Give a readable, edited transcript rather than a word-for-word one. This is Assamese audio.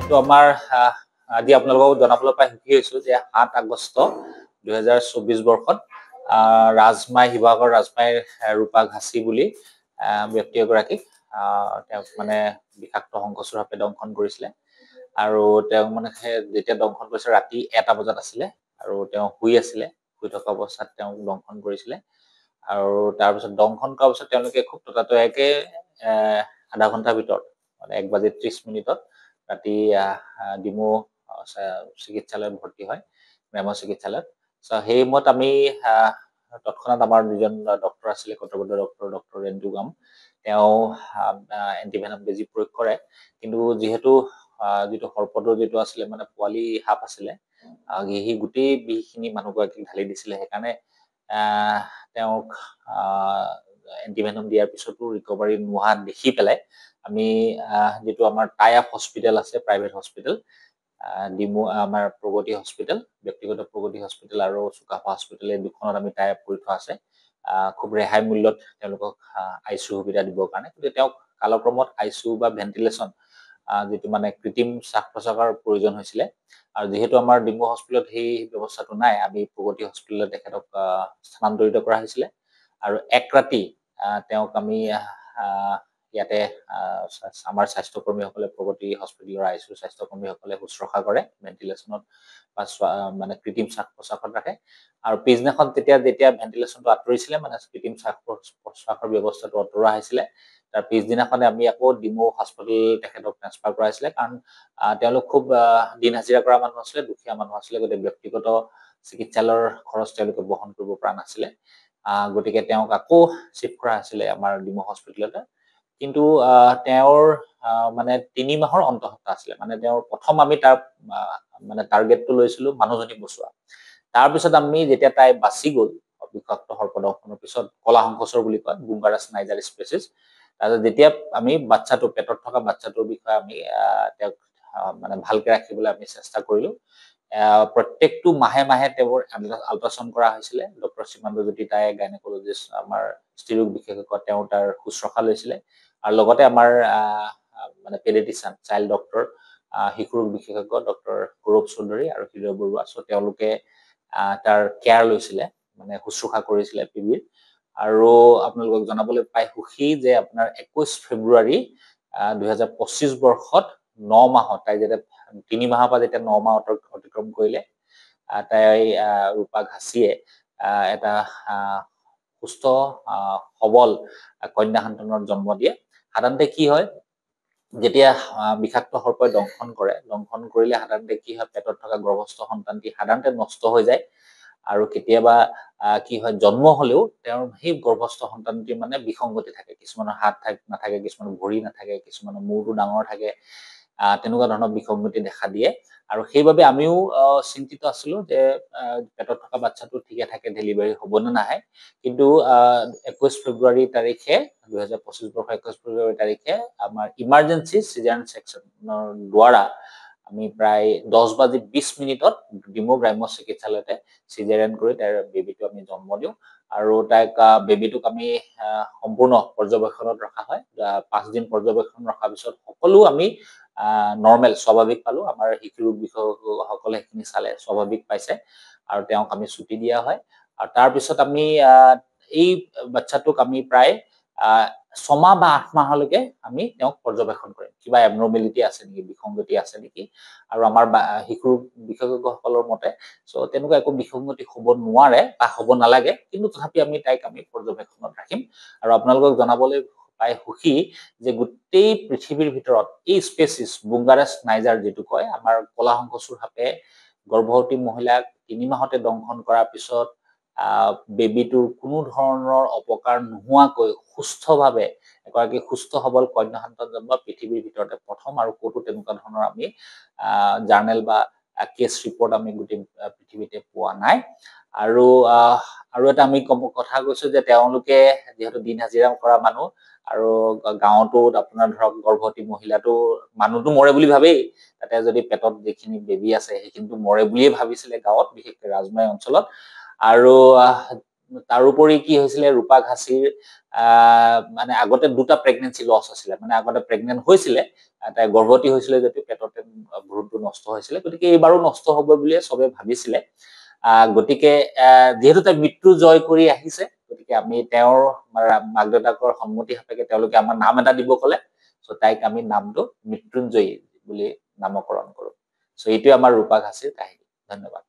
তো আমাৰ আজি আপোনালোকক জনাবলৈ পাই সুখী হৈছো যে ৭ আগষ্ট ২০২৪ বৰ্ষত ৰাজমাই শিৱসাগৰ ৰাজমাইৰ ৰূপা ঘাচি বুলি ব্যক্তি এগৰাকীক তেওঁক মানে বিষাক্ত শংকচুৰ সাপে দংশন কৰিছিলে আৰু তেওঁক মানে যেতিয়া দংশন কৰিছে ৰাতি ১টা বজাত আছিলে আৰু তেওঁ শুই থকা অৱস্থাত তেওঁক দংশন কৰিছিলে আৰু তাৰ পিছত দংশন কৰাৰ পিছত তেওঁলোকে খুব ততাতয়াকে আধা ঘণ্টাৰ ভিতৰত মানে ১:৩০ ৰাতি ডিমৌ চিকিৎসালয়ত ভৰ্তি হয় গ্ৰাম্য চিকিৎসালয়ত সেই সময়ত আমি তৎক্ষণাত আমাৰ দুজন ডক্টৰ আছিলে কৰ্তব্যৰত ডক্টৰ ৰেণ্টু গাম তেওঁ এণ্টিভেনম বেজী প্ৰয়োগ কৰে কিন্তু যিহেতু যিটো সৰ্পটোৰ যিটো আছিলে মানে পোৱালি সাপ আছিলে সি গোটেই বিষখিনি মানুহগৰাকীক ঢালি দিছিলে সেইকাৰণে তেওঁক এণ্টিভেনম দিয়াৰ পিছতো ৰিকভাৰী নোহোৱা দেখি পেলাই আমি যেটো আমাৰ টাই আপ হস্পিটেল আছে প্ৰাইভেট হস্পিটেল ডিমৌ আমাৰ প্ৰগতি হস্পিটেল ব্যক্তিগত প্ৰগতি হস্পিটেল আৰু চুকাফা হস্পিটেল এই দুখনত আমি টাই আপ কৰি থোৱা আছে খুব ৰেহাই মূল্যত তেওঁলোকক আইসিইউ সুবিধা দিবৰ কাৰণে কিন্তু তেওঁক কালক্ৰমত আইসিইউ বা ভেন্টিলেশ্যন যেটো মানে কৃত্ৰিম শ্বাস প্ৰশ্বাসৰ প্ৰয়োজন হৈছিলে আৰু যেহেতু আমাৰ ডিমৌ হস্পিটেলত সেই ব্যৱস্থাটো নাই আমি প্ৰগতি হস্পিটেলত তেখেতক স্থানান্তৰিত কৰা হৈছিলে আৰু এক ৰাতি তেওঁক আমি ইয়াতে আমাৰ স্বাস্থ্যকৰ্মীসকলে প্ৰগতি হস্পিটেলৰ আইসিইউ স্বাস্থ্যকৰ্মীসকলে শুশ্ৰূষা কৰে ভেন্টিলেশ্যনত বা মানে কৃত্ৰিম শ্বাস প্ৰশ্বাসত ৰাখে আৰু পিছদিনাখন যেতিয়া ভেন্টিলেশ্যনটো আঁতৰিছিলে মানে কৃত্ৰিম শ্বাস প্ৰশ্বাসৰ ব্যৱস্থাটো আঁতৰোৱা হৈছিলে তাৰ পিছদিনাখনে আমি আকৌ ডিমৌ হস্পিটেল তেখেতক ট্ৰান্সফাৰ কৰাইছিলে কাৰণ তেওঁলোক খুব দিন হাজিৰা কৰা মানুহ আছিলে দুখীয়া মানুহ আছিলে গতিকে ব্যক্তিগত চিকিৎসালয়ৰ খৰচ তেওঁলোকে বহন কৰিব পৰা নাছিলে গতিকে তেওঁক আকৌ শিফ্ট কৰা হৈছিলে আমাৰ ডিমৌ হস্পিটেলতে কিন্তু তেওঁৰ মানে ৩ মাহৰ অন্তঃসত্ত্বা আছিলে মানে তেওঁৰ প্ৰথম আমি তাৰ মানে টাৰ্গেটটো লৈছিলো মানুহজনী বচোৱা তাৰ পিছত আমি যেতিয়া তাই বাচি গ'ল বিষাক্ত সৰ্পদংশনৰ পিছত কলা শংকচৰ বুলি কয় বুংগাৰাছ নাইজাৰ স্পেচিছ তাৰপিছত যেতিয়া আমি বাচ্চাটো পেটত থকা বাচ্চাটোৰ বিষয়ে আমি তেওঁক মানে ভালকে ৰাখিবলৈ আমি চেষ্টা কৰিলো প্ৰত্যেকটো মাহে মাহে তেওঁৰ আল্ট্ৰাসাউণ্ড কৰা হৈছিলে ডক্টৰ সীমান্ত জ্যোতি তাই গাইনেকোলজিষ্ট আমাৰ স্ত্ৰীৰোগ বিশেষজ্ঞ তেওঁ তাৰ শুশ্ৰূষা লৈছিলে আৰু লগতে আমাৰ মানে পেডিয়াট্ৰিচিয়ান চাইল্ড ডক্টৰ শিশুৰোগ বিশেষজ্ঞ ডক্টৰ গৌৰৱ চৌধুৰী আৰু হৃদয় বৰুৱা তেওঁলোকে তাৰ কেয়াৰ লৈছিলে মানে শুশ্ৰূষা কৰিছিলে পিবিৰ আৰু আপোনালোকক জনাবলৈ পাই সুখী যে আপোনাৰ ২১ ফেব্ৰুৱাৰী ২০২৫ বৰ্ষত ৯ মাহত তাই যেতিয়া ৩ মাহৰ পৰা যেতিয়া ৯ মাহ অতিক্ৰম কৰিলে তাই ৰূপা ঘাচিয়ে এটা সুস্থ সবল কন্যা সন্তানৰ জন্ম দিয়ে সাধাৰণতে কি হয় যেতিয়া বিষাক্ত সৰ্পই দংশন কৰিলে সাধাৰণতে কি হয় পেটত থকা গৰ্ভস্থ সন্তানটি সাধাৰণতে নষ্ট হৈ যায় আৰু কেতিয়াবা কি হয় জন্ম হলেও তেওঁৰ সেই গৰ্ভস্থ সন্তানটি মানে বিসংগতি থাকে কিছুমানৰ হাত নাথাকে কিছুমানৰ ভৰি নাথাকে কিছুমানৰ মূৰটো ডাঙৰ থাকে তেনেকুৱা ধৰণৰ বিসংগতি দেখা দিয়ে আৰু সেইবাবে আমিও চিন্তিত আছিলো যে পেটত থকা বাচ্চাটো ঠিকে থাকে ডেলিভাৰী হ'ব নে নাহে কিন্তু ২১ ফেব্ৰুৱাৰী তাৰিখে ২০২৫ বৰ্ষৰ ২১ ফেব্ৰুৱাৰী তাৰিখে আমাৰ ইমাৰ্জেন্সি সিজাৰিয়ান সেকচনৰ দ্বাৰা আমি প্ৰায় 10:20 ডিমৌ গ্ৰাম্য চিকিৎসালয়তে সিজাৰিয়ান কৰি তাইৰ বেবিটো আমি জন্ম দিওঁ আৰু তাইক বেবিটোক আমি সম্পূৰ্ণ পৰ্যবেক্ষণত ৰখা হয় 5 দিন পৰ্যবেক্ষণ ৰখাৰ পিছত সকলো আমি নৰ্মেল স্বাভাৱিক পালো আমাৰ শিশুৰোগ বিশেষজ্ঞসকলে সেইখিনি চালে স্বাভাৱিক পাইছে আৰু তেওঁক আমি ছুটি দিয়া হয় আৰু তাৰ পিছত আমি এই বাচ্চাটোক আমি প্ৰায় 6 মাহ বা 8 মাহলৈকে আমি তেওঁক পৰ্যবেক্ষণ কৰিম কিবা এবনৰ্মেলিটি আছে নেকি বিসংগতি আছে নেকি আৰু আমাৰ শিশু বিশেষজ্ঞসকলৰ মতে সো তেনেকুৱা একো বিসংগতি হ'ব নোৱাৰে বা হ'ব নালাগে কিন্তু তথাপি আমি তাইক আমি পৰ্যবেক্ষণত ৰাখিম আৰু আপোনালোকক জনাবলৈ পাই সুখী যে গোটেই পৃথিৱীৰ ভিতৰত এই স্পেচিছ বুংগাৰাছ নাইজাৰ যেটো কয় আমাৰ কলা শংকচুৰ সাপে গৰ্ভৱতী মহিলাক 3 মাহতে দংশন কৰাৰ পিছত বেবিটোৰ কোনো ধৰণৰ অপকাৰ নোহোৱাকৈ সুস্থভাৱে এগৰাকী সুস্থ সবল কন্যা সন্তান জন্ম পৃথিৱীৰ ভিতৰতে প্ৰথম আৰু কোটো তেনেকুৱা ধৰণৰ আমি জাৰ্নেল বা কেছ ৰিপৰ্ট আমি গোটেই পৃথিৱীতে পোৱা নাই আৰু এটা আমি কথা কৈছো যে তেওঁলোকে যেহেতু দিন হাজিৰা কৰা মানুহ আৰু গাঁৱতো আপোনাৰ ধৰক গৰ্ভৱতী মহিলাটো মানুহটো মৰে বুলি ভাবেই তাতে যদি পেটত যিখিনি বেবি আছে সেইখিনিটো মৰে বুলিয়ে ভাবিছিলে গাঁৱত বিশেষকৈ ৰাজমাই অঞ্চলত আৰু তাৰোপৰি কি হৈছিলে ৰূপা ঘাসীৰ মানে আগতে দুটা প্ৰেগনেন্সি লছ হৈছিলে মানে আগতে প্ৰেগনেন্ট হৈছিলে তাই গৰ্ভৱতী হৈছিলে যদিও পেটতে ভ্ৰূণটো নষ্ট হৈছিলে গতিকে এইবাৰো নষ্ট হ'ব বুলিয়ে চবে ভাবিছিলে গতিকে যেহেতু তাই মৃত্যু জয় কৰি আহিছে গতিকে আমি তেওঁৰ মাক দেউতাকৰ সন্মতি সাপেক্ষে তেওঁলোকে আমাৰ নাম এটা দিব ক'লে চ' তাইক আমি নামটো মৃত্যুঞ্জয়ী বুলি নামকৰণ কৰো চ' এইটোৱে আমাৰ ৰূপা ঘাসীৰ কাহিনী ধন্যবাদ